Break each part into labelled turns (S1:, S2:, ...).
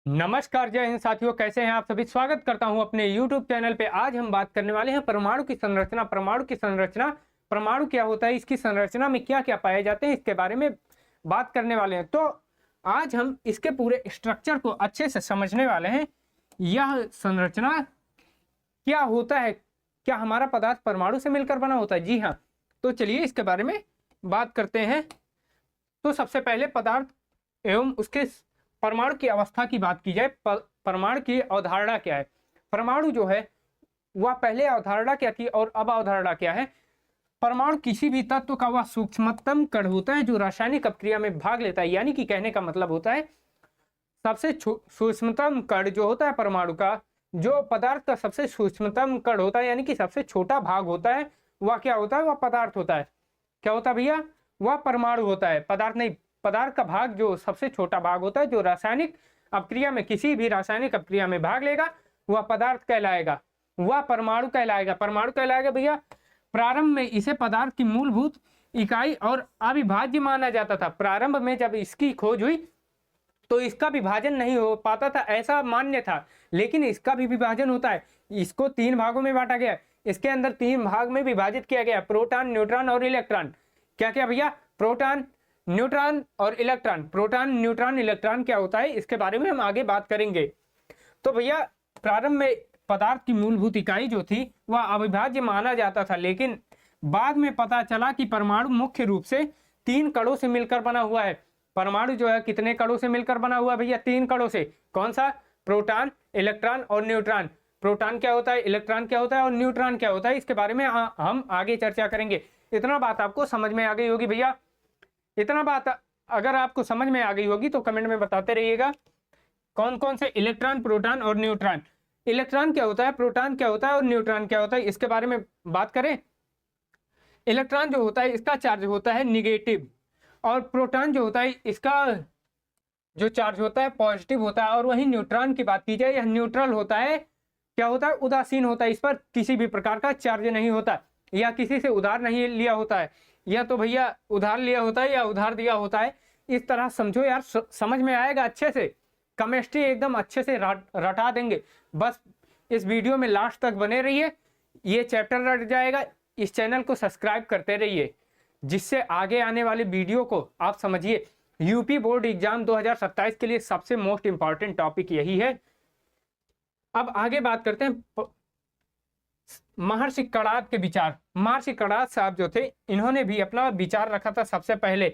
S1: नमस्कार, जय हिंद साथियों। कैसे हैं आप सभी? स्वागत करता हूं अपने YouTube चैनल पे। आज हम बात करने वाले हैं परमाणु की संरचना। परमाणु क्या होता है, इसकी संरचना में क्या क्या पाए जाते हैं, इसके बारे में बात करने वाले हैं। तो आज हम इसके पूरे स्ट्रक्चर को अच्छे से समझने वाले हैं। यह संरचना क्या होता है, क्या हमारा पदार्थ परमाणु से मिलकर बना होता है? जी हाँ। तो चलिए इसके बारे में बात करते हैं। तो सबसे पहले पदार्थ एवं उसके परमाणु की अवस्था की बात की जाए। परमाणु की अवधारणा क्या है? परमाणु जो है वह पहले अवधारणा क्या थी और अब अवधारणा क्या है? परमाणु किसी भी तत्व का वह सूक्ष्मतम कण होता है जो रासायनिक अपक्रिया में भाग लेता है। यानी कि कहने का मतलब होता है सबसे सूक्ष्मतम कण जो होता है परमाणु का, जो पदार्थ का सबसे सूक्ष्मतम कण होता है, यानी कि सबसे छोटा भाग होता है, वह क्या होता है? वह पदार्थ होता है। क्या होता है भैया? वह परमाणु होता है, पदार्थ नहीं। पदार्थ का भाग जो सबसे छोटा भाग होता है, जो रासायनिक अपक्रिया में, किसी भी रासायनिक अपक्रिया में भाग लेगा, वह पदार्थ कहलाएगा, वह परमाणु कहलाएगा। परमाणु कहलाएगा भैया। प्रारंभ में इसे पदार्थ की मूलभूत इकाई और अविभाज्य माना जाता था। प्रारंभ में जब इसकी खोज हुई तो इसका विभाजन नहीं हो पाता था, ऐसा मान्य था। लेकिन इसका भी विभाजन होता है। इसको तीन भागों में बांटा गया। इसके अंदर तीन भाग में विभाजित किया गया, प्रोटॉन, न्यूट्रॉन और इलेक्ट्रॉन। क्या क्या भैया? प्रोटॉन, न्यूट्रॉन और इलेक्ट्रॉन। प्रोटॉन, न्यूट्रॉन, इलेक्ट्रॉन क्या होता है, इसके बारे में हम आगे बात करेंगे। तो भैया प्रारंभ में पदार्थ की मूलभूत इकाई जो थी वह अविभाज्य माना जाता था, लेकिन बाद में पता चला कि परमाणु मुख्य रूप से तीन कणों से मिलकर बना हुआ है। परमाणु जो है कितने कणों से मिलकर बना हुआ है भैया? तीन कणों से। कौन सा? प्रोटॉन, इलेक्ट्रॉन और न्यूट्रॉन। प्रोटॉन क्या होता है, इलेक्ट्रॉन क्या होता है और न्यूट्रॉन क्या होता है, इसके बारे में हम आगे चर्चा करेंगे। इतना बात आपको समझ में आ गई होगी भैया। इतना बात अगर आपको समझ में आ गई होगी तो कमेंट में बताते रहिएगा कौन कौन से इलेक्ट्रॉन, प्रोटॉन और न्यूट्रॉन। इलेक्ट्रॉन क्या होता है, प्रोटॉन क्या होता है और न्यूट्रॉन क्या होता है, इसके बारे में बात करें। इलेक्ट्रॉन जो होता है इसका चार्ज होता है निगेटिव, और प्रोटॉन जो होता है इसका जो चार्ज होता है पॉजिटिव होता है। और वहीं न्यूट्रॉन की बात की जाए, यह न्यूट्रल होता है। क्या होता है? उदासीन होता है। इस पर किसी भी प्रकार का चार्ज नहीं होता, या किसी से उधार नहीं लिया होता है, या तो भैया उधार लिया होता है या उधार दिया होता है। इस तरह समझो यार, समझ में आएगा अच्छे से। केमिस्ट्री एकदम अच्छे से रटा देंगे। बस इस वीडियो में लास्ट तक बने रहिए, ये चैप्टर रट जाएगा। इस चैनल को सब्सक्राइब करते रहिए, जिससे आगे आने वाले वीडियो को आप समझिए। यूपी बोर्ड एग्जाम 2027 के लिए सबसे मोस्ट इंपॉर्टेंट टॉपिक यही है। अब आगे बात करते हैं महर्षि कणाद के विचार। महर्षि कणाद साहब जो थे, इन्होंने भी अपना विचार रखा था सबसे पहले।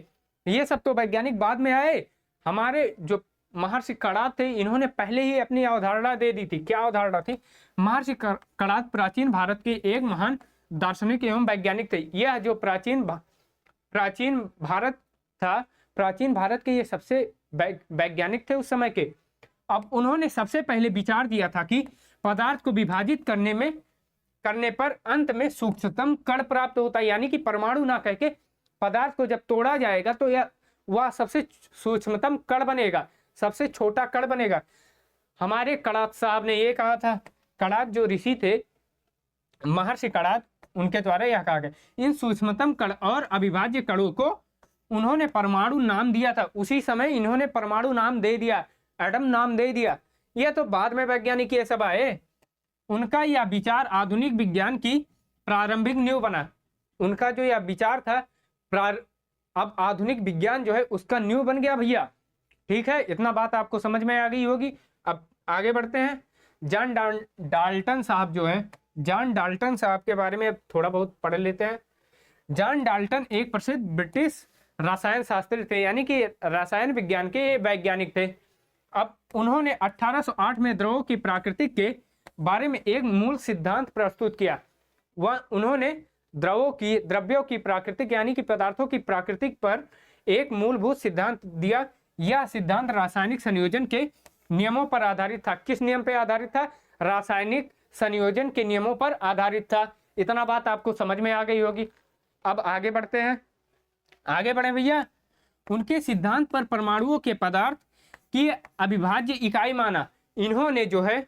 S1: ये सब तो वैज्ञानिक बाद में आए। हमारे जो महर्षि कणाद थे, इन्होंने पहले ही अपनी अवधारणा दे दी थी। क्या अवधारणा थी? महर्षि कणाद प्राचीन भारत के एक महान दार्शनिक एवं वैज्ञानिक थे। यह जो प्राचीन भारत था, प्राचीन भारत के ये सबसे वैज्ञानिक थे उस समय के। अब उन्होंने सबसे पहले विचार दिया था कि पदार्थ को विभाजित करने पर अंत में सूक्ष्मतम कण प्राप्त होता है। यानी कि परमाणु ना कह के पदार्थ को जब तोड़ा जाएगा तो वह सबसे सूक्ष्मतम कण बनेगा, सबसे छोटा कण बनेगा। हमारे कणाद साहब ने ये कहा था। कणाद जो ऋषि थे, महर्षि कणाद, उनके द्वारा यह कहा गया। इन सूक्ष्मतम कण और अविभाज्य कणों को उन्होंने परमाणु नाम दिया था। उसी समय इन्होंने परमाणु नाम दे दिया, एटम नाम दे दिया। यह तो बाद में वैज्ञानिक ये सब आए। उनका यह विचार आधुनिक विज्ञान की प्रारंभिक नींव बना। उनका जो यह विचार था, अब आधुनिक विज्ञान जो है उसका नींव बन गया भैया। ठीक है, इतना बात आपको समझ में आ गई होगी। अब आगे बढ़ते हैं। जॉन डाल्टन साहब जो है, जॉन डाल्टन साहब के बारे में थोड़ा बहुत पढ़ लेते हैं। जॉन डाल्टन एक प्रसिद्ध ब्रिटिश रसायन शास्त्री थे, यानी कि रसायन विज्ञान के वैज्ञानिक थे। अब उन्होंने 1808 में द्रव्यों की प्रकृति के बारे में एक मूल सिद्धांत प्रस्तुत किया। वह उन्होंने द्रव्यों की प्राकृतिक, यानी कि पदार्थों की प्राकृतिक पर एक मूलभूत सिद्धांत दिया। यह सिद्धांत रासायनिक संयोजन के नियमों पर आधारित था। किस नियम पर आधारित था? रासायनिक संयोजन के नियमों पर आधारित था। इतना बात आपको समझ में आ गई होगी। अब आगे बढ़ते हैं। आगे बढ़े भैया। उनके सिद्धांत पर परमाणुओं के पदार्थ की अविभाज्य इकाई माना। इन्होंने जो है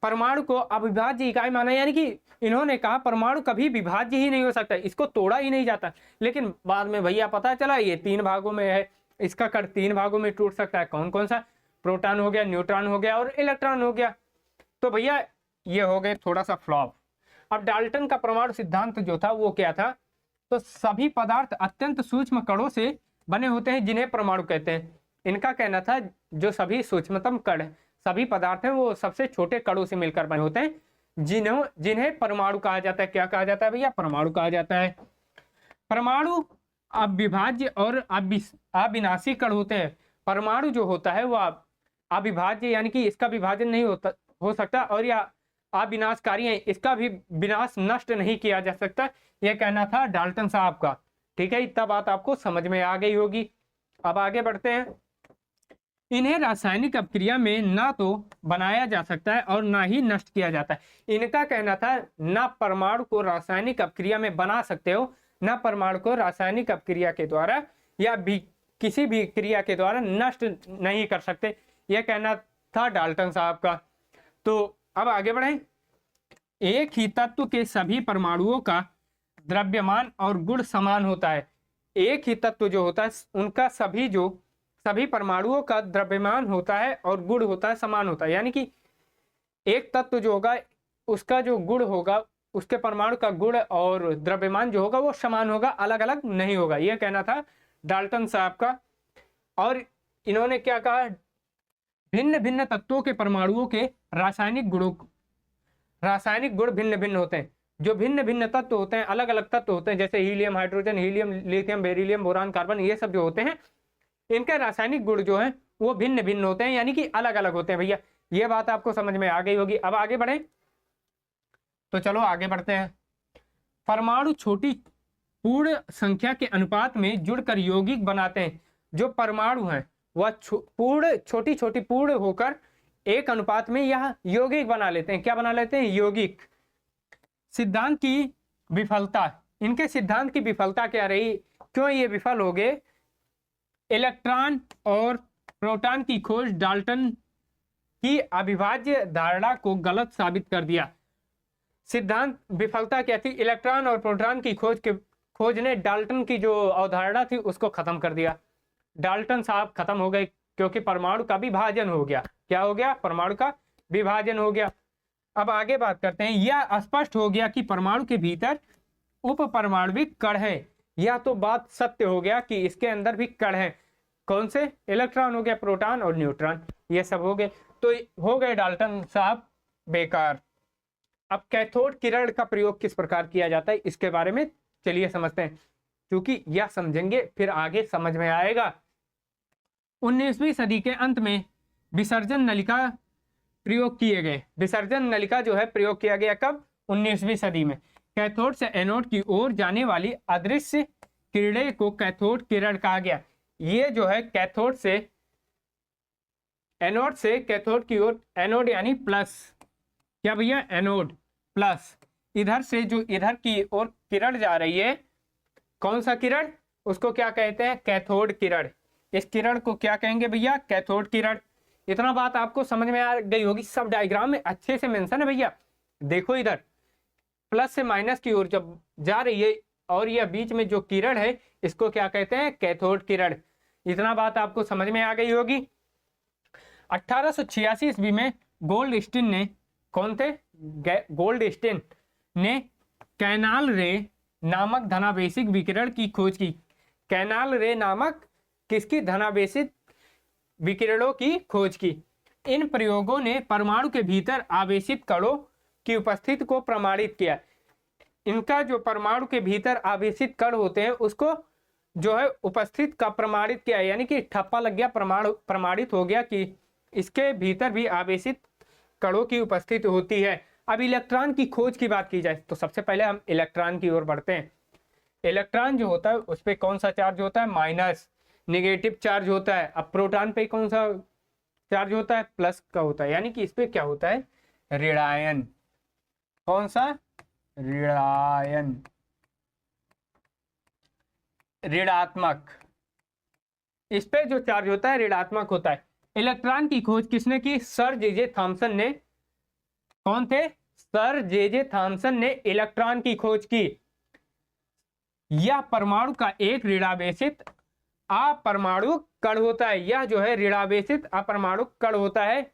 S1: परमाणु को अविभाज्य इकाई माना, यानी कि इन्होंने कहा परमाणु कभी विभाज्य ही नहीं हो सकता, इसको तोड़ा ही नहीं जाता। लेकिन बाद में भैया पता चला ये तीन भागों में है, इसका कण तीन भागों में टूट सकता है। कौन कौन सा? प्रोटॉन हो गया, न्यूट्रॉन हो गया और इलेक्ट्रॉन हो गया। तो भैया ये हो गए थोड़ा सा फ्लॉप। अब डाल्टन का परमाणु सिद्धांत जो था वो क्या था, तो सभी पदार्थ अत्यंत सूक्ष्म कणों से बने होते हैं जिन्हें परमाणु कहते हैं। इनका कहना था जो सभी सूक्ष्मतम कण सभी पदार्थ हैं वो सबसे छोटे कणों से मिलकर बने होते हैं जिन्हें परमाणु कहा जाता है। क्या कहा जाता है भैया? परमाणु कहा जाता है। परमाणु अविभाज्य और अविनाशी कण होते हैं। परमाणु जो होता है वह अविभाज्य यानी कि इसका विभाजन नहीं हो सकता, और यह अविनाशकारी है, इसका भी विनाश नष्ट नहीं किया जा सकता। यह कहना था डाल्टन साहब का। ठीक है, इतना बात आपको समझ में आ गई होगी। अब आगे बढ़ते हैं। इन्हें रासायनिक अपक्रिया में ना तो बनाया जा सकता है और ना ही नष्ट किया जाता है। इनका कहना था ना परमाणु को रासायनिक अपक्रिया में बना सकते हो, ना परमाणु को रासायनिक अपक्रिया के द्वारा या भी किसी भी क्रिया के द्वारा नष्ट नहीं कर सकते। यह कहना था डाल्टन साहब का। तो अब आगे बढ़ें। एक ही तत्व के सभी परमाणुओं का द्रव्यमान और गुण समान होता है। एक ही तत्व जो होता है उनका सभी परमाणुओं का द्रव्यमान होता है और गुण होता है, समान होता है। यानी कि एक तत्व जो होगा उसका जो गुण होगा, उसके परमाणु का गुण और द्रव्यमान जो होगा वो समान होगा, अलग अलग नहीं होगा। यह कहना था डाल्टन साहब का। और इन्होंने क्या कहा, भिन्न भिन्न तत्वों के परमाणुओं के रासायनिक गुण भिन्न भिन्न होते हैं। जो भिन्न भिन्न तत्व होते हैं, अलग अलग तत्व होते हैं, जैसे helium, hydrogen, helium, lithium, beryllium, boron, carbon, ये सब जो होते हैं इनके रासायनिक गुण जो है वो भिन्न भिन्न होते हैं, यानी कि अलग अलग होते हैं। भैया ये बात आपको समझ में आ गई होगी। अब आगे बढ़े तो चलो आगे बढ़ते हैं। परमाणु छोटी पूर्ण संख्या के अनुपात में जुड़कर यौगिक बनाते हैं। जो परमाणु है वह छोटी छोटी पूर्ण होकर एक अनुपात में यह यौगिक बना लेते हैं। क्या बना लेते हैं? यौगिक। सिद्धांत की विफलता, इनके सिद्धांत की विफलता क्या रही, क्यों ये विफल हो गए? इलेक्ट्रॉन और प्रोटॉन की खोज डाल्टन की अविभाज्य धारणा को गलत साबित कर दिया। सिद्धांत विफलता क्या थी? इलेक्ट्रॉन और प्रोटॉन की खोज ने डाल्टन की जो अवधारणा थी उसको खत्म कर दिया। डाल्टन साहब खत्म हो गए क्योंकि परमाणु का विभाजन हो गया। क्या हो गया? परमाणु का विभाजन हो गया। अब आगे बात करते हैं। यह स्पष्ट हो गया कि परमाणु के भीतर उप परमाणविक कण है। यह तो बात सत्य हो गया कि इसके अंदर भी कण है। कौन से? इलेक्ट्रॉन हो गया, प्रोटॉन और न्यूट्रॉन, ये सब हो गए। तो हो गए डाल्टन साहब बेकार। अब कैथोड किरण का प्रयोग किस प्रकार किया जाता है इसके बारे में चलिए समझते हैं, क्योंकि यह समझेंगे फिर आगे समझ में आएगा। 19वीं सदी के अंत में विसर्जन नलिका प्रयोग किए गए। विसर्जन नलिका जो है प्रयोग किया गया कब? 19वीं सदी में। कैथोड से एनोड की ओर जाने वाली अदृश्य किरणें को कैथोड किरण कहा गया। ये जो है कैथोड से कैथोड की ओर, एनोड यानी प्लस, क्या भैया? Anode plus. इधर से जो इधर की ओर किरण जा रही है, कौन सा किरण? उसको क्या कहते हैं? कैथोड किरण। इस किरण को क्या कहेंगे भैया? कैथोड किरण। इतना बात आपको समझ में आ गई होगी। सब डायग्राम में अच्छे से मेंशन है भैया। देखो इधर प्लस से माइनस की ओर जब जा रही है और यह बीच में जो किरण है इसको क्या कहते हैं? कैथोड किरण। इतना बात आपको समझ में आ गई होगी। 1886 ईस्वी में गोल्डस्टीन ने, कौन थे? गोल्डस्टीन ने कैनाल रे नामक धनावेशित विकिरण की खोज की। कैनाल रे नामक किसकी? धनावेशित विकिरणों की खोज की। इन प्रयोगों ने परमाणु के भीतर आवेशित कणों की उपस्थिति को प्रमाणित किया। इनका जो परमाणु के भीतर आवेशित कण होते हैं उसको जो है उपस्थित का प्रमाणित किया, यानी कि ठप्पा लग गया, प्रमाणित हो गया कि इसके भीतर भी आवेशित कणों की उपस्थिति होती है। अब इलेक्ट्रॉन की खोज की बात की जाए तो सबसे पहले हम इलेक्ट्रॉन की ओर बढ़ते हैं। इलेक्ट्रॉन जो होता है उस पर कौन सा चार्ज होता है? माइनस, नेगेटिव चार्ज होता है। अब प्रोटॉन पे कौन सा चार्ज होता है? प्लस का होता है, यानी कि इस पे क्या होता है? ऋणायन। कौन सा? ऋणायन, ऋणात्मक। इस पे जो चार्ज होता है ऋणात्मक होता है। इलेक्ट्रॉन की खोज किसने की? सर जे थॉमसन ने। कौन थे? सर जे थॉमसन ने इलेक्ट्रॉन की खोज की। यह परमाणु का एक ऋणावेशित अपरमाणु कण होता है। यह जो है ऋणावेशित अपरमाणु कण होता है,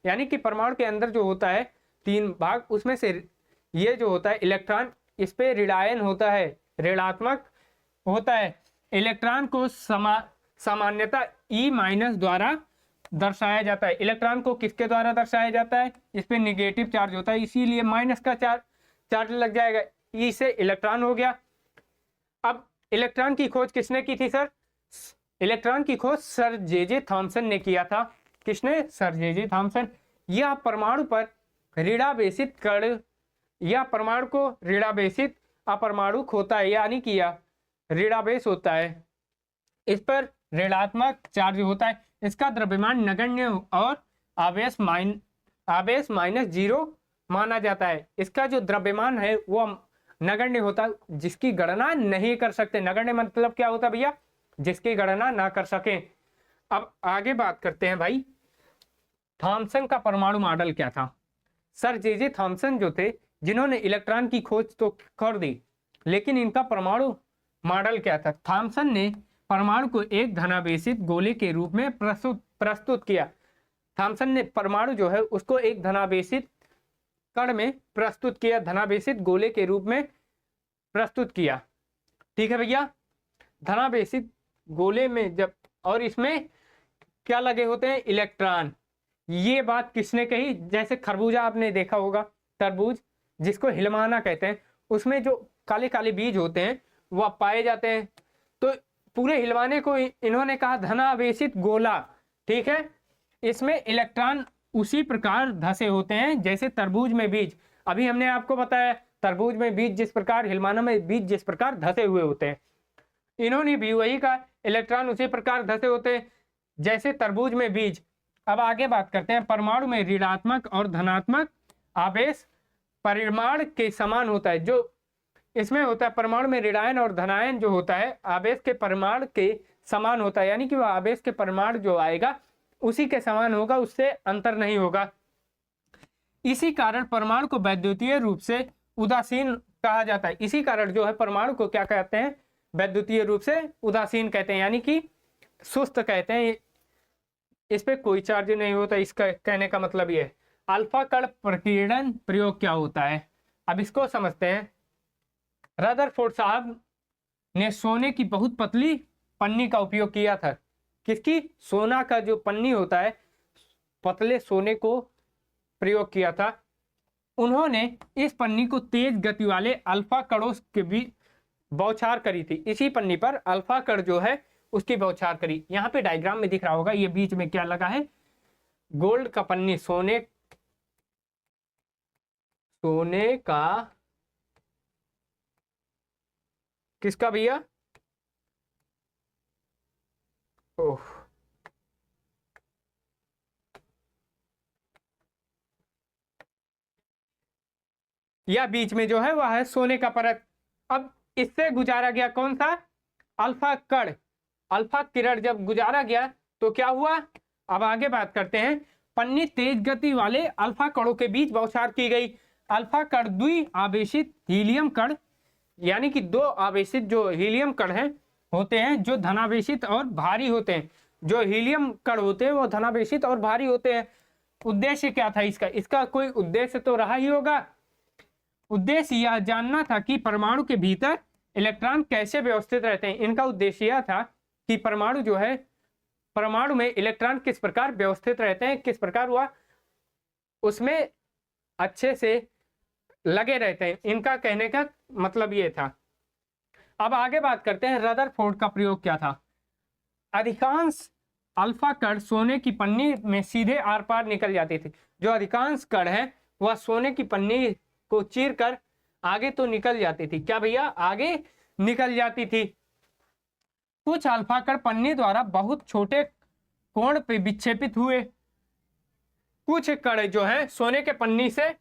S1: यानी कि परमाणु के अंदर जो होता है 3 भाग, उसमें से ये जो होता है इलेक्ट्रॉन, इस पे ऋणायन होता है, ऋणात्मक होता है। इलेक्ट्रॉन को सामान्यतः E- द्वारा दर्शाया जाता है। इलेक्ट्रॉन को किसके द्वारा दर्शाया जाता है? इस पे निगेटिव चार्ज होता है, इसीलिए माइनस का चार्ज लग जाएगा। ई से इलेक्ट्रॉन हो गया। अब इलेक्ट्रॉन की खोज किसने की थी सर? इलेक्ट्रॉन की खोज सर जे थॉमसन ने किया था। किसने? Sir J Thomson. यह परमाणु पर ऋणावेशित कण या परमाणु को ऋणावेशित अपरमाणुक होता है, यानी कि यह ऋणावेश होता है, इस पर ऋणात्मक चार्ज होता है। इसका द्रव्यमान नगण्य और आवेश -0 माना जाता है। इसका जो द्रव्यमान है वो नगण्य होता है, जिसकी गणना नहीं कर सकते। नगण्य मतलब क्या होता है भैया? जिसकी गणना ना कर सके। अब आगे बात करते हैं भाई, थॉमसन का परमाणु मॉडल क्या था? सर जे थॉमसन जो थे, जिन्होंने इलेक्ट्रॉन की खोज तो कर दी, लेकिन इनका परमाणु मॉडल क्या था? थॉमसन ने परमाणु को एक धनावेशित गोले के रूप में प्रस्तुत किया। थॉमसन ने परमाणु जो है उसको एक धनावेशित कण में प्रस्तुत किया, धनावेशित गोले के रूप में प्रस्तुत किया। ठीक है भैया, धनावेशित गोले में जब, और इसमें क्या लगे होते हैं? इलेक्ट्रॉन। ये बात किसने कही? जैसे खरबूजा आपने देखा होगा, तरबूज जिसको हिलमाना कहते हैं, उसमें जो काले काले बीज होते हैं वह पाए जाते हैं। तो पूरे हिलवाने को इन्होंने कहा धनावेशित गोला। ठीक है, इसमें इलेक्ट्रॉन उसी प्रकार धसे होते हैं जैसे तरबूज में बीज। अभी हमने आपको बताया तरबूज में बीज जिस प्रकार, हिलमाना में बीज जिस प्रकार धसे हुए होते हैं, इन्होंने भी वही कहा, इलेक्ट्रॉन उसी प्रकार धसे होते हैं जैसे तरबूज में बीज। अब आगे बात करते हैं, परमाणु में ऋणात्मक और धनात्मक आवेश परिमाण के समान होता है। जो इसमें होता है, परमाणु में ऋणायन और धनायन जो होता है आवेश के परिमाण के समान होता है, यानी कि वह आवेश के परिमाण जो आएगा उसी के समान होगा, उससे अंतर नहीं होगा। इसी कारण परमाणु को वैद्युतीय रूप से उदासीन कहा जाता है। इसी कारण जो है परमाणु को क्या कहते हैं? वैद्युतीय रूप से उदासीन कहते हैं, यानी कि सुस्त कहते हैं। इस पे कोई चार्ज नहीं होता, इसका कहने का मतलब ये है। अल्फा कण प्रकीर्णन प्रयोग क्या होता है? अब इसको समझते हैं। रदरफोर्ड साहब ने सोने की बहुत पतली पन्नी का उपयोग किया था। किसकी? सोना का जो पन्नी होता है, पतले सोने को प्रयोग किया था। उन्होंने इस पन्नी को तेज गति वाले अल्फा कणों के बीच बौछार करी थी। इसी पन्नी पर अल्फा कण जो है उसकी बौछार करी। यहाँ पे डायग्राम में दिख रहा होगा, ये बीच में क्या लगा है? गोल्ड का पन्नी, सोने का किसका भैया? ओह, यह बीच में जो है वह है सोने का परत। अब इससे गुजारा गया कौन सा? अल्फा कण, अल्फा किरण जब गुजारा गया तो क्या हुआ? अब आगे बात करते हैं। पन्नी तेज गति वाले अल्फा कणों के बीच बौछार की गई। अल्फा कण द्वि आवेशित हीलियम कण, यानी कि 2 आवेशित जो हीलियम कण हैं होते हैं, जो धनावेशित और भारी होते हैं। जो हीलियम कण होते हैं वो धनावेशित और भारी होते हैं। उद्देश्य क्या था इसका? इसका कोई उद्देश्य तो रहा ही होगा। उद्देश्य यह जानना था कि परमाणु के भीतर इलेक्ट्रॉन कैसे व्यवस्थित रहते हैं। इनका उद्देश्य यह था कि परमाणु जो है, परमाणु में इलेक्ट्रॉन किस प्रकार व्यवस्थित रहते हैं, किस प्रकार हुआ उसमें अच्छे से लगे रहते हैं। इनका कहने का मतलब ये था। अब आगे बात करते हैं, रदरफोर्ड का प्रयोग क्या था? अधिकांश अल्फा कण सोने की पन्नी में सीधे आर पार निकल जाती थी। जो अधिकांश कण है वह सोने की पन्नी को चीर कर आगे तो निकल जाती थी। क्या भैया? आगे निकल जाती थी। कुछ अल्फा कण पन्नी द्वारा बहुत छोटे कोण पे विक्षेपित हुए। कुछ कण जो है सोने के पन्नी से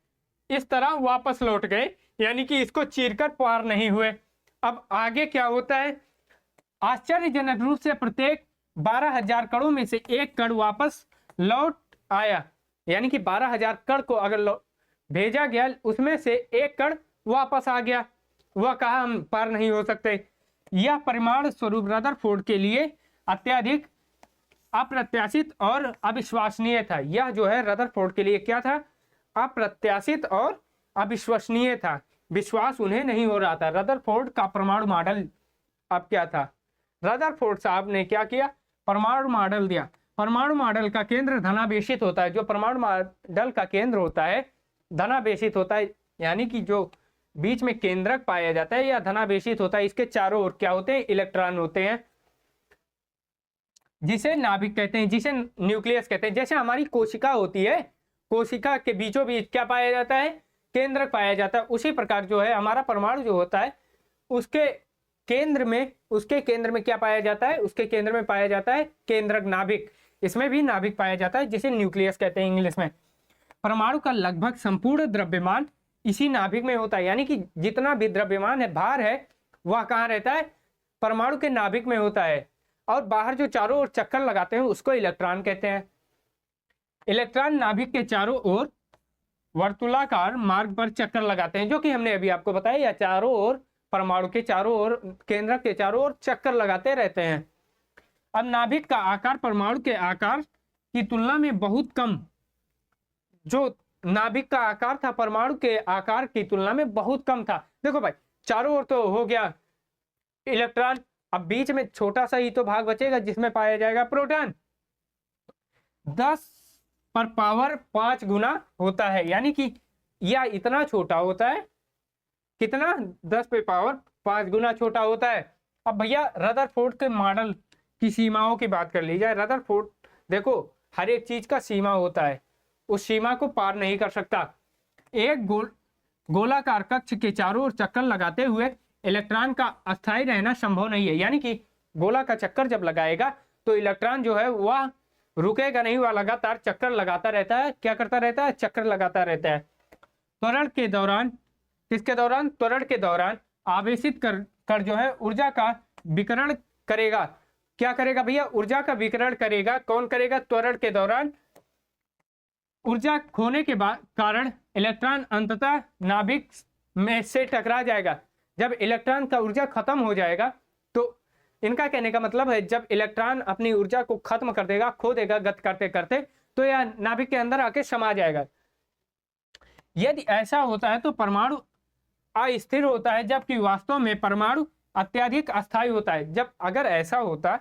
S1: इस तरह वापस लौट गए, यानी कि इसको चीरकर पार नहीं हुए। अब आगे क्या होता है? आश्चर्यजनक रूप से प्रत्येक 12,000 कणों में से एक कण वापस लौट आया, यानी कि 12,000 कण को अगर भेजा गया उसमें से एक कण वापस आ गया। वह कहा हम पार नहीं हो सकते। यह परिमाण स्वरूप रदरफोर्ड के लिए अत्यधिक अप्रत्याशित और अविश्वसनीय था। यह जो है रदरफोर्ड के लिए क्या था? अप्रत्याशित और अविश्वसनीय था, विश्वास उन्हें नहीं हो रहा था। रदरफोर्ड का परमाणु मॉडल अब क्या था? रदरफोर्ड साहब ने क्या किया? परमाणु मॉडल दिया। परमाणु मॉडल का केंद्र धनावेशित होता है। जो परमाणु मॉडल का केंद्र होता है धनावेशित होता है, यानी कि जो बीच में केंद्रक पाया जाता है या धनावेशित होता है। इसके चारों ओर क्या होते हैं? इलेक्ट्रॉन होते हैं, जिसे नाभिक कहते हैं, जिसे न्यूक्लियस कहते हैं। जैसे हमारी कोशिका होती है, कोशिका के बीचों बीच क्या पाया जाता है? केंद्रक पाया जाता है। उसी प्रकार जो है हमारा परमाणु जो होता है उसके केंद्र में क्या पाया जाता है? उसके केंद्र में पाया जाता है केंद्रक, नाभिक। इसमें भी नाभिक पाया जाता है, जिसे न्यूक्लियस कहते हैं इंग्लिश में। परमाणु का लगभग संपूर्ण द्रव्यमान इसी नाभिक में होता है, यानी कि जितना भी द्रव्यमान है, भार है, वह कहाँ रहता है? परमाणु के नाभिक में होता है। और बाहर जो चारों ओर चक्कर लगाते हैं उसको इलेक्ट्रॉन कहते हैं। इलेक्ट्रॉन नाभिक के चारों ओर वर्तुलाकार मार्ग पर चक्कर लगाते हैं, जो कि हमने अभी आपको बताया, या चारों ओर परमाणु के चारों ओर, केंद्रक के चारों ओर चक्कर लगाते रहते हैं। अब नाभिक का आकार परमाणु के आकार की तुलना में बहुत कम, जो नाभिक का आकार था परमाणु के आकार की तुलना में बहुत कम था। देखो भाई, चारों ओर तो हो गया इलेक्ट्रॉन, अब बीच में छोटा सा ही तो भाग बचेगा जिसमें पाया जाएगा प्रोटॉन। 10⁻5 गुना होता है, यानी कि यह इतना छोटा होता है। कितना? 10⁻5 गुना छोटा होता है। अब भैया रदरफोर्ड के मॉडल की सीमाओं की बात कर ली जाए। रदरफोर्ड, देखो हर एक चीज का सीमा होता है, उस सीमा को पार नहीं कर सकता। एक गोलाकार कक्ष के चारों ओर चक्कर लगाते हुए इलेक्ट्रॉन का अस्थायी रहना संभव नहीं है। यानी कि गोला का चक्कर जब लगाएगा तो इलेक्ट्रॉन जो है वह रुकेगा नहीं, वह लगातार चक्कर लगाता रहता है। क्या करता रहता है? चक्कर लगाता रहता है। त्वरण के दौरान, किसके दौरान? त्वरण के दौरान आवेशित कर जो है ऊर्जा का विकिरण करेगा। क्या करेगा भैया? ऊर्जा का विकिरण करेगा। कौन करेगा? त्वरण के दौरान ऊर्जा खोने के कारण इलेक्ट्रॉन अंततः नाभिक में से टकरा जाएगा। जब इलेक्ट्रॉन का ऊर्जा खत्म हो जाएगा, तो इनका कहने का मतलब है जब इलेक्ट्रॉन अपनी ऊर्जा को खत्म कर देगा, खो देगा गति करते करते, तो यह नाभिक के अंदर आके समा जाएगा। यदि ऐसा होता है तो परमाणु अस्थिर होता है, जबकि वास्तव में परमाणु अत्यधिक अस्थायी होता है। जब अगर ऐसा होता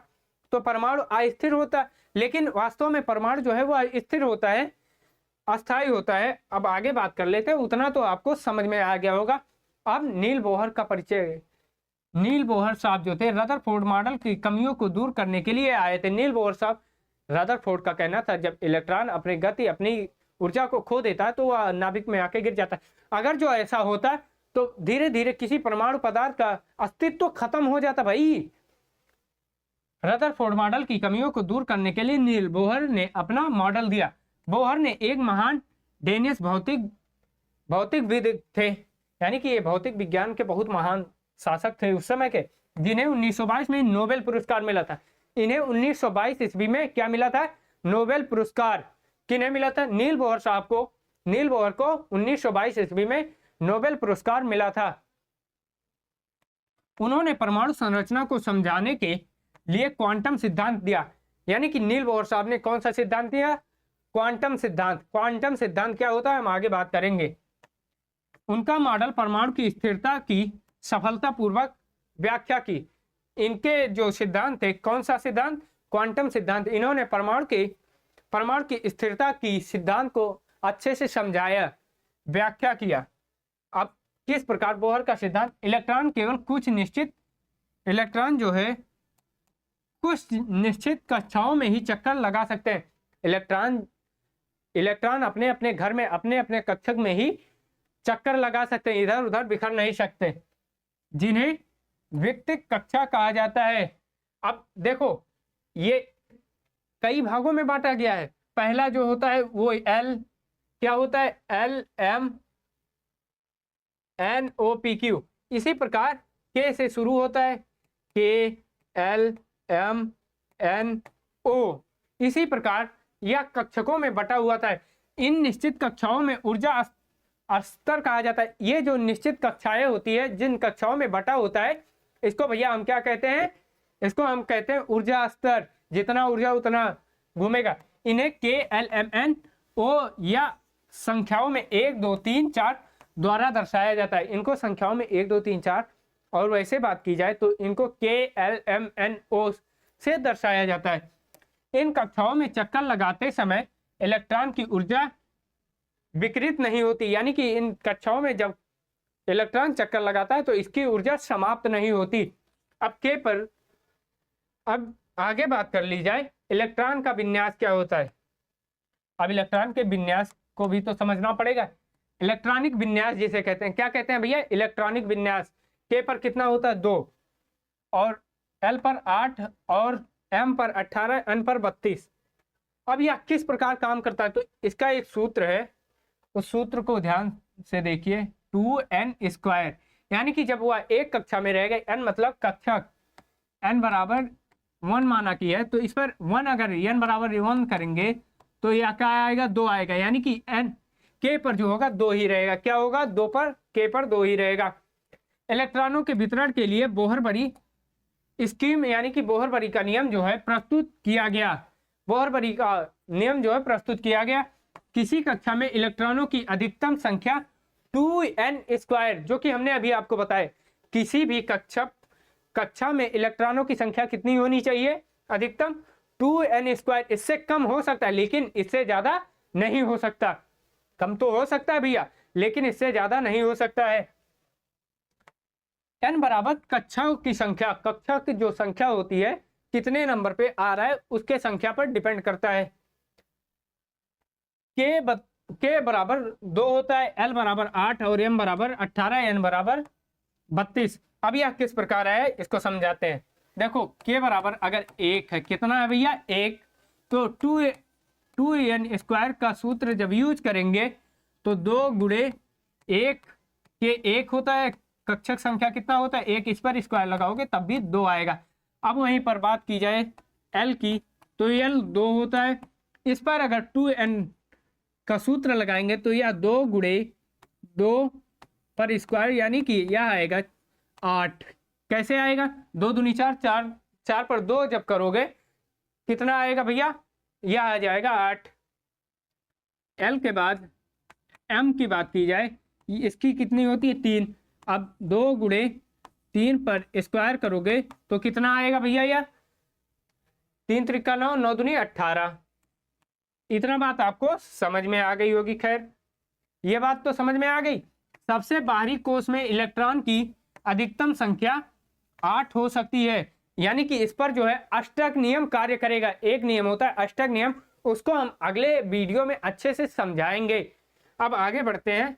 S1: तो परमाणु अस्थिर होता, लेकिन वास्तव में परमाणु जो है वो स्थिर होता है, अस्थायी होता है। अब आगे बात कर लेते हैं, उतना तो आपको समझ में आ गया होगा। अब नील बोहर का परिचय। नील बोहर साहब जो थे रदरफोर्ड मॉडल की कमियों को दूर करने के लिए आए थे। नील बोहर साहब, रदरफोर्ड का कहना था जब इलेक्ट्रॉन अपनी गति, अपनी ऊर्जा को खो देता है तो वह नाभिक में आके गिर जाता है। अगर जो ऐसा होता तो धीरे धीरे किसी परमाणु पदार्थ का अस्तित्व तो खत्म हो जाता भाई। रदरफोर्ड मॉडल की कमियों को दूर करने के लिए नील बोहर ने अपना मॉडल दिया। बोहर ने एक महान डेनिश भौतिकविद थे, यानी कि ये भौतिक विज्ञान के बहुत महान शासक थे उस समय के, जिन्हें 1922 में नोबेल पुरस्कार मिला था। इन्हें 1922 ईस्वी में क्या मिला था? नोबेल पुरस्कार। किन्हें मिला था? नील बोहर साहब को। नील बोहर को 1922 ईस्वी में नोबेल पुरस्कार मिला था। उन्होंने परमाणु संरचना को समझाने के लिए क्वांटम सिद्धांत दिया। यानी कि नील बोहर साहब ने कौन सा सिद्धांत दिया? क्वांटम सिद्धांत। क्वांटम सिद्धांत क्या होता है हम आगे बात करेंगे। उनका मॉडल परमाणु की स्थिरता की सफलतापूर्वक व्याख्या की। इनके जो सिद्धांत थे, कौन सा सिद्धांत? क्वांटम सिद्धांत। इन्होंने परमाणु की स्थिरता की सिद्धांत को अच्छे से समझाया, व्याख्या किया। अब किस प्रकार? बोहर का सिद्धांत, इलेक्ट्रॉन केवल इलेक्ट्रॉन जो है कुछ निश्चित कक्षाओं में ही चक्कर लगा सकते हैं। इलेक्ट्रॉन अपने अपने घर में, अपने अपने कक्षक में ही चक्कर लगा सकते हैं, इधर उधर बिखर नहीं सकते, जिन्हें विक्टिक कक्षा कहा जाता है। अब देखो ये कई भागों में बांटा गया है। पहला जो होता है वो क्या होता है? LMNOPQ। इसी प्रकार के से शुरू होता है, KLMNO। इसी प्रकार यह कक्षकों में बटा हुआ था। इन निश्चित कक्षाओं में ऊर्जा स्तर कहा जाता है। ये जो निश्चित कक्षाएं होती है, जिन कक्षाओं में बटा होता है, इसको भैया हम क्या कहते हैं? इसको हम कहते हैं ऊर्जा स्तर, जितना ऊर्जा उतना घूमेगा। इन्हें KLMNO या संख्याओं में 1 2 3 4 द्वारा दर्शाया जाता है। इनको संख्याओं में 1 2 3 4 और वैसे बात की जाए तो इनको KLMNO से दर्शाया जाता है। इन कक्षाओं में चक्कर लगाते समय इलेक्ट्रॉन की ऊर्जा विकृत नहीं होती, यानी कि इन कक्षाओं में जब इलेक्ट्रॉन चक्कर लगाता है तो इसकी ऊर्जा समाप्त नहीं होती। अब आगे बात कर ली जाए इलेक्ट्रॉन का विन्यास क्या होता है। अब इलेक्ट्रॉन के विन्यास को भी तो समझना पड़ेगा। इलेक्ट्रॉनिक विन्यास जिसे कहते हैं, क्या कहते हैं भैया, इलेक्ट्रॉनिक विन्यास। K पर कितना होता है 2 और L पर 8 और M पर 18, N पर 32। अब यह किस प्रकार काम करता है, तो इसका एक सूत्र है, उस सूत्र को ध्यान से देखिए, 2n², यानी कि जब वह एक कक्षा में रहेगा, n मतलब कक्षक, n बराबर 1 माना कि है, तो इस पर 1 अगर n बराबर 1 करेंगे तो यह क्या आएगा, 2 आएगा, यानी कि n K पर जो होगा 2 ही रहेगा। क्या होगा, 2 पर K पर 2 ही रहेगा। इलेक्ट्रॉनों के वितरण के लिए बोहर-बरी स्कीम यानी कि बोहर-बरी का नियम जो है प्रस्तुत किया गया। बोहर-बरी का नियम जो है प्रस्तुत किया गया। किसी कक्षा में इलेक्ट्रॉनों की अधिकतम संख्या 2n², जो कि हमने अभी आपको बताया, किसी भी कक्षा में इलेक्ट्रॉनों की संख्या कितनी होनी चाहिए, अधिकतम 2n²। इससे कम हो सकता है लेकिन इससे ज्यादा नहीं हो सकता। कम तो हो सकता है भैया लेकिन इससे ज्यादा नहीं हो सकता है। n बराबर कक्षाओं की संख्या, कक्षा की जो संख्या होती है कितने नंबर पे आ रहा है उसके संख्या पर डिपेंड करता है। K बराबर 2 होता है, L बराबर 8 और M बराबर 18, N बराबर 32। अब यह किस प्रकार है इसको समझाते हैं। देखो K बराबर अगर 1 है, कितना है भैया 1, तो 2n² का सूत्र जब यूज करेंगे तो 2 गुणे 1 के 1 होता है, कक्षक संख्या कितना होता है 1, इस पर स्क्वायर लगाओगे तब भी 2 आएगा। अब वहीं पर बात की जाए L की, तो L 2 होता है, इस पर अगर 2n का सूत्र लगाएंगे तो यह 2 गुणे 2 पर स्क्वायर, यानी कि यह आएगा 8। कैसे आएगा, 2 दूनी 4, 4 पर 2 जब करोगे कितना आएगा भैया, यह आ जाएगा 8। L के बाद M की बात की जाए, इसकी कितनी होती है 3। अब 2 गुणे 3 पर स्क्वायर करोगे तो कितना आएगा भैया, यार 3 त्रिका 9, 9 दूनी 18। इतना बात आपको समझ में आ गई होगी। खैर ये बात तो समझ में आ गई। सबसे बाहरी कोष में इलेक्ट्रॉन की अधिकतम संख्या 8 हो सकती है, यानी कि इस पर जो है अष्टक नियम कार्य करेगा। एक नियम होता है अष्टक नियम, उसको हम अगले वीडियो में अच्छे से समझाएंगे। अब आगे बढ़ते हैं,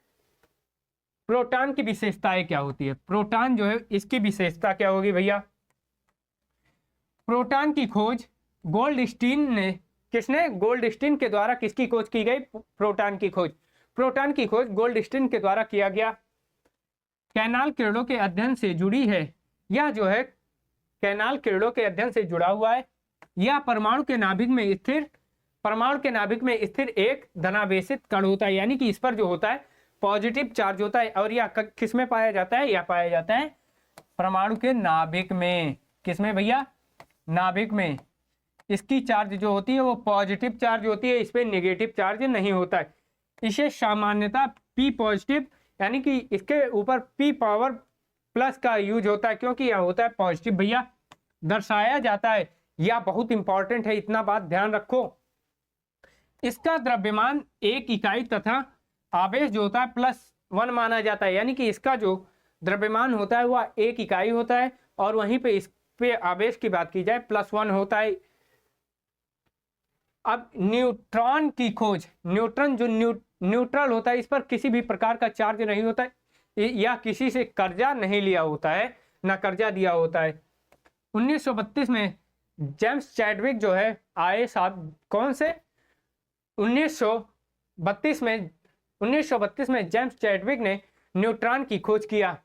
S1: प्रोटॉन की विशेषताएं क्या होती है। प्रोटॉन जो है इसकी विशेषता क्या होगी भैया, प्रोटॉन की खोज गोल्डस्टीन ने, किसने, गोल्डस्टीन के द्वारा किसकी खोज की गई, प्रोटॉन की खोज गोल्डस्टीन के द्वारा किया गया। कैनाल किरणों के अध्ययन से जुड़ी है, यह जो है कैनाल किरणों के अध्ययन से जुड़ा हुआ है। यह परमाणु के नाभिक में स्थिर एक धनावेशित कण होता है, यानी कि इस पर जो होता है पॉजिटिव चार्ज होता है। और यह किस में पाया जाता है, यह पाया जाता है परमाणु के नाभिक में। किसमें भैया, नाभिक में। इसकी चार्ज जो होती है वो पॉजिटिव चार्ज होती है, इस पे नेगेटिव चार्ज नहीं होता है। इसे सामान्यतः P पॉजिटिव, यानी कि इसके ऊपर P पावर प्लस का यूज होता है, क्योंकि यह होता है पॉजिटिव भैया, दर्शाया जाता है। यह बहुत इंपॉर्टेंट है, इतना बात ध्यान रखो। इसका द्रव्यमान 1 इकाई तथा आवेश जो होता है +1 माना जाता है, यानी कि इसका जो द्रव्यमान होता है वह 1 इकाई होता है, और वहीं पे इस पे आवेश की बात की जाए +1 होता है। अब न्यूट्रॉन की खोज, न्यूट्रॉन जो न्यूट्रल होता है, इस पर किसी भी प्रकार का चार्ज नहीं होता है, या किसी से कर्जा नहीं लिया होता है, ना कर्जा दिया होता है। 1932 में जेम्स चैडविक जो है आए साहब, कौन से, 1932 में जेम्स चैडविक ने न्यूट्रॉन की खोज किया।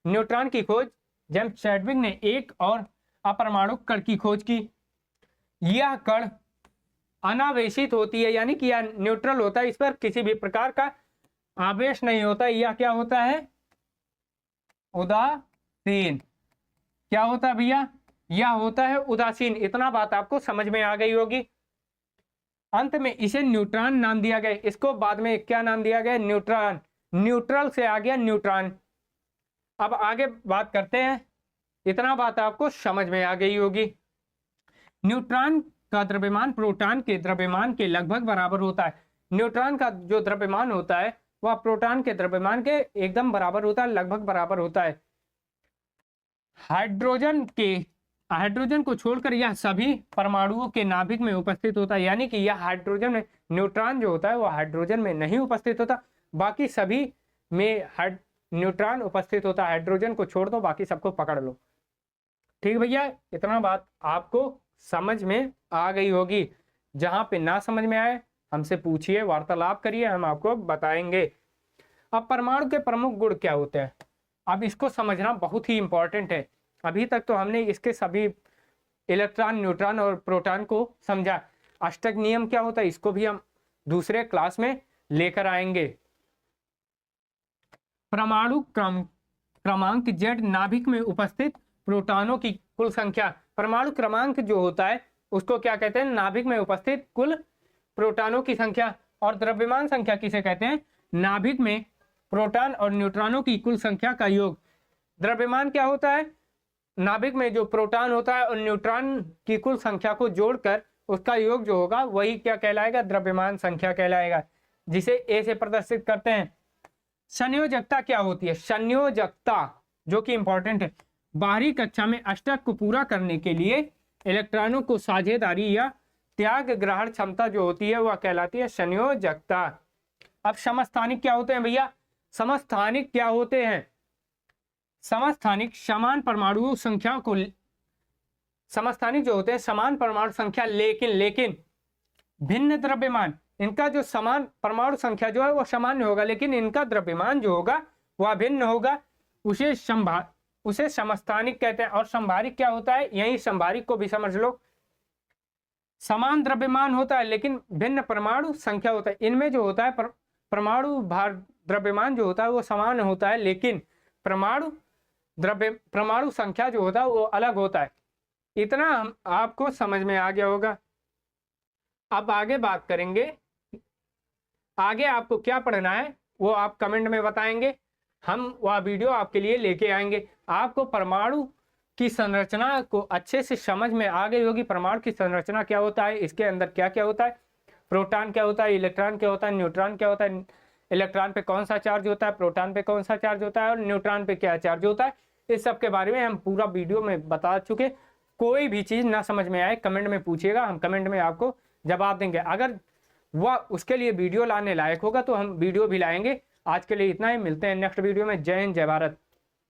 S1: न्यूट्रॉन की खोज जेम्स चैडविक ने एक और अपरमाणु कण की खोज की। यह कण अनावेशित होती है, यानी कि यह न्यूट्रल होता है, इस पर किसी भी प्रकार का आवेश नहीं होता है। यह क्या होता है, उदासीन। क्या होता है भैया, या होता है उदासीन। इतना बात आपको समझ में आ गई होगी। अंत में इसे न्यूट्रॉन नाम दिया गया। इसको बाद में क्या नाम दिया गया? न्यूट्रॉन। न्यूट्रल से आ गया न्यूट्रॉन। अब आगे बात करते हैं। इतना बात आपको समझ में आ गई होगी। न्यूट्रॉन का द्रव्यमान प्रोटॉन के द्रव्यमान के लगभग बराबर होता है। न्यूट्रॉन का जो द्रव्यमान होता है वह प्रोटॉन के द्रव्यमान के एकदम बराबर होता है, लगभग बराबर होता है। हाइड्रोजन को छोड़कर यह सभी परमाणुओं के नाभिक में उपस्थित होता है। यानी कि यह हाइड्रोजन में, न्यूट्रॉन जो होता है वह हाइड्रोजन में नहीं उपस्थित होता, बाकी सभी में न्यूट्रॉन उपस्थित होता है। हाइड्रोजन को छोड़ दो, बाकी सबको पकड़ लो। ठीक भैया, इतना बात आपको समझ में आ गई होगी। जहां पे ना समझ में आए हमसे पूछिए, वार्तालाप करिए, हम आपको बताएंगे। अब परमाणु के प्रमुख गुण क्या होते हैं, अब इसको समझना बहुत ही इंपॉर्टेंट है। अभी तक तो हमने इसके सभी इलेक्ट्रॉन, न्यूट्रॉन और प्रोटॉन को समझा। अष्टक नियम क्या होता है इसको भी हम दूसरे क्लास में लेकर आएंगे। परमाणु क्रमांक Z नाभिक में उपस्थित प्रोटॉनों की कुल संख्या। परमाणु क्रमांक जो होता है उसको क्या कहते हैं? नाभिक में उपस्थित कुल प्रोटॉनों की संख्या। और द्रव्यमान संख्या किसे कहते हैं? नाभिक में प्रोटॉन और न्यूट्रॉनों की कुल संख्या का योग। द्रव्यमान क्या होता है? नाभिक में जो प्रोटॉन होता है और न्यूट्रॉन की कुल संख्या को जोड़कर उसका योग जो होगा वही क्या कहलाएगा? द्रव्यमान संख्या कहलाएगा, जिसे ए से प्रदर्शित करते हैं। संयोजकता क्या होती है? संयोजकता जो कि इंपॉर्टेंट है, बाहरी कक्षा में अष्टक को पूरा करने के लिए इलेक्ट्रॉनों को साझेदारी या त्याग ग्रहण क्षमता जो होती है वह कहलाती है संयोजकता। अब समस्थानिक क्या होते हैं भैया? समस्थानिक क्या होते हैं? समस्थानिक समान परमाणु संख्या को, समस्थानिक जो होते हैं समान परमाणु संख्या लेकिन भिन्न द्रव्यमान। इनका जो समान परमाणु संख्या जो है वो सामान्य होगा, लेकिन इनका द्रव्यमान जो होगा वह भिन्न होगा। उसे समस्थानिक कहते हैं। और संभारिक क्या होता है? यही संभारिक को भी समझ लो। समान द्रव्यमान होता है लेकिन भिन्न परमाणु संख्या होता है। इनमें जो होता है परमाणु भार द्रव्यमान जो होता है वो समान होता है, लेकिन परमाणु संख्या जो होता है वो अलग होता है। इतना आपको समझ में आ गया होगा। अब आगे बात करेंगे। आगे आपको क्या पढ़ना है वो आप कमेंट में बताएंगे, हम वह वीडियो आपके लिए लेके आएंगे। आपको परमाणु की संरचना को अच्छे से समझ में आ गई होगी। परमाणु की संरचना क्या होता है, इसके अंदर क्या क्या होता है, प्रोटॉन क्या होता है, इलेक्ट्रॉन क्या होता है, न्यूट्रॉन क्या होता है, इलेक्ट्रॉन पे कौन सा चार्ज होता है, प्रोटॉन पे कौन सा चार्ज होता है और न्यूट्रॉन पे क्या चार्ज होता है। इस सब के बारे में हम पूरा वीडियो में बता चुके। कोई भी चीज़ ना समझ में आए कमेंट में पूछिएगा, हम कमेंट में आपको जवाब देंगे। अगर वह उसके लिए वीडियो लाने लायक होगा तो हम वीडियो भी लाएंगे। आज के लिए इतना ही, मिलते हैं नेक्स्ट वीडियो में। जय हिंद, जय भारत।